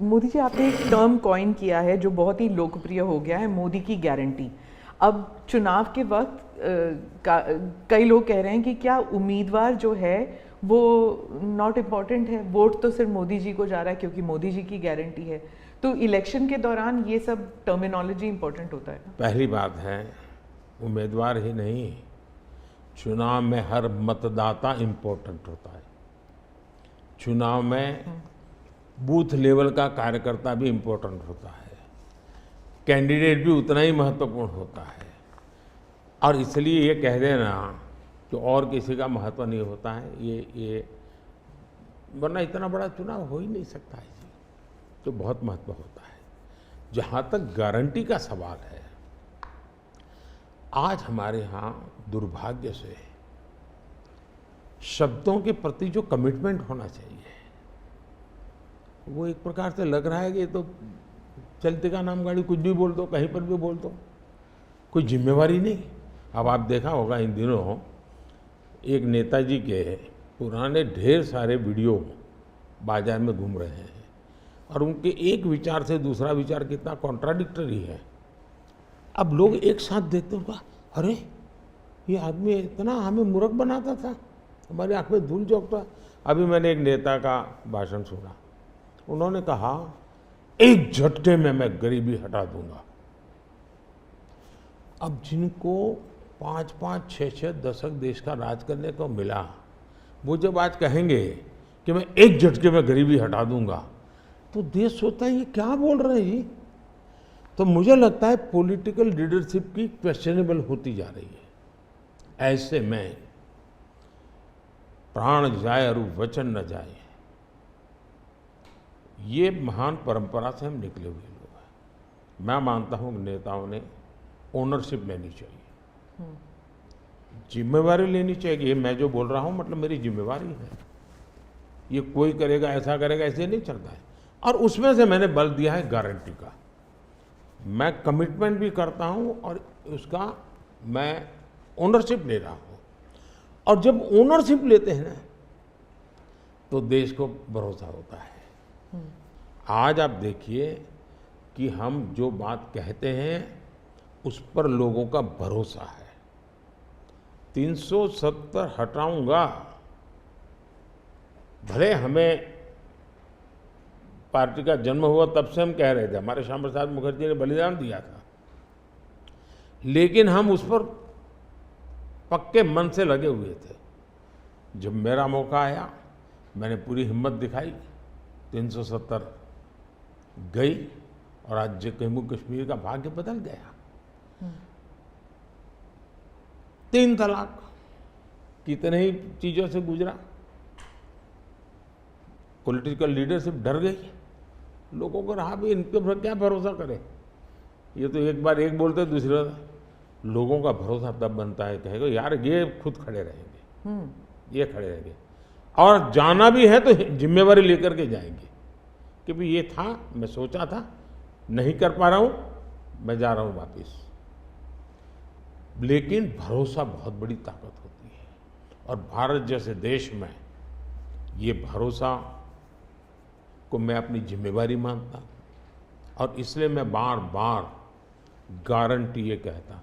मोदी जी, आपने एक term coin किया है जो बहुत ही लोकप्रिय हो गया है, मोदी की गारंटी। अब चुनाव के वक्त कई लोग कह रहे हैं कि क्या उम्मीदवार जो है वो नॉट इम्पॉर्टेंट है, वोट तो सिर्फ मोदी जी को जा रहा है क्योंकि मोदी जी की गारंटी है। तो इलेक्शन के दौरान ये सब टर्मिनोलॉजी इम्पोर्टेंट होता है। पहली बात है, उम्मीदवार ही नहीं, चुनाव में हर मतदाता इम्पोर्टेंट होता है। चुनाव में बूथ लेवल का कार्यकर्ता भी इम्पोर्टेंट होता है, कैंडिडेट भी उतना ही महत्वपूर्ण होता है। और इसलिए ये कह देना कि और किसी का महत्व नहीं होता है, ये वरना इतना बड़ा चुनाव हो ही नहीं सकता है जी, तो बहुत महत्व होता है। जहाँ तक गारंटी का सवाल है, आज हमारे यहाँ दुर्भाग्य से शब्दों के प्रति जो कमिटमेंट होना चाहिए वो एक प्रकार से लग रहा है कि तो चलते का नाम गाड़ी, कुछ भी बोल दो, कहीं पर भी बोल दो, कोई जिम्मेवारी नहीं। अब आप देखा होगा इन दिनों एक नेताजी के पुराने ढेर सारे वीडियो बाजार में घूम रहे हैं और उनके एक विचार से दूसरा विचार कितना कॉन्ट्राडिक्टरी है। अब लोग एक साथ देखते हैं, अरे ये आदमी इतना हमें मूर्ख बनाता था, हमारी आंख में धूल झोंकता। अभी मैंने एक नेता का भाषण सुना, उन्होंने कहा एक झटके में मैं गरीबी हटा दूंगा। अब जिनको 5-5, 6-6 दशक देश का राज करने को मिला, वो जब आज कहेंगे कि मैं एक झटके में गरीबी हटा दूंगा, तो देश सोचता है ये क्या बोल रहे हैं जी। तो मुझे लगता है पॉलिटिकल लीडरशिप की क्वेश्चनेबल होती जा रही है। ऐसे में प्राण जाए और वचन न जाए, ये महान परंपरा से हम निकले हुए लोग हैं। मैं मानता हूँ कि नेताओं ने ओनरशिप लेनी चाहिए, जिम्मेवारी लेनी चाहिए। ये मैं जो बोल रहा हूँ मतलब मेरी जिम्मेवारी है, ये कोई करेगा ऐसा करेगा ऐसे नहीं चलता है। और उसमें से मैंने बल दिया है गारंटी का। मैं कमिटमेंट भी करता हूँ और उसका मैं ओनरशिप ले रहा हूँ। और जब ओनरशिप लेते हैं ना, तो देश को भरोसा होता है। आज आप देखिए कि हम जो बात कहते हैं उस पर लोगों का भरोसा है। 370 हटाऊंगा, भले हमें पार्टी का जन्म हुआ तब से हम कह रहे थे, हमारे श्यामा प्रसाद मुखर्जी ने बलिदान दिया था, लेकिन हम उस पर पक्के मन से लगे हुए थे। जब मेरा मौका आया, मैंने पूरी हिम्मत दिखाई, 370 गई और आज जम्मू कश्मीर का भाग्य बदल गया। 3 तलाक कितने ही चीजों से गुजरा, पॉलिटिकल लीडरशिप डर गई, लोगों को रहा भी इनके पर क्या भरोसा करे। ये तो एक बार एक बोलते दूसरे, लोगों का भरोसा तब बनता है, कहेगा यार ये खुद खड़े रहेंगे, ये खड़े रहेंगे। और जाना भी है तो जिम्मेवारी लेकर के जाएंगे कि भाई ये था, मैं सोचा था, नहीं कर पा रहा हूं, मैं जा रहा हूं वापिस। लेकिन भरोसा बहुत बड़ी ताकत होती है और भारत जैसे देश में ये भरोसा को मैं अपनी जिम्मेवारी मानता हूं और इसलिए मैं बार बार गारंटी ये कहता हूं।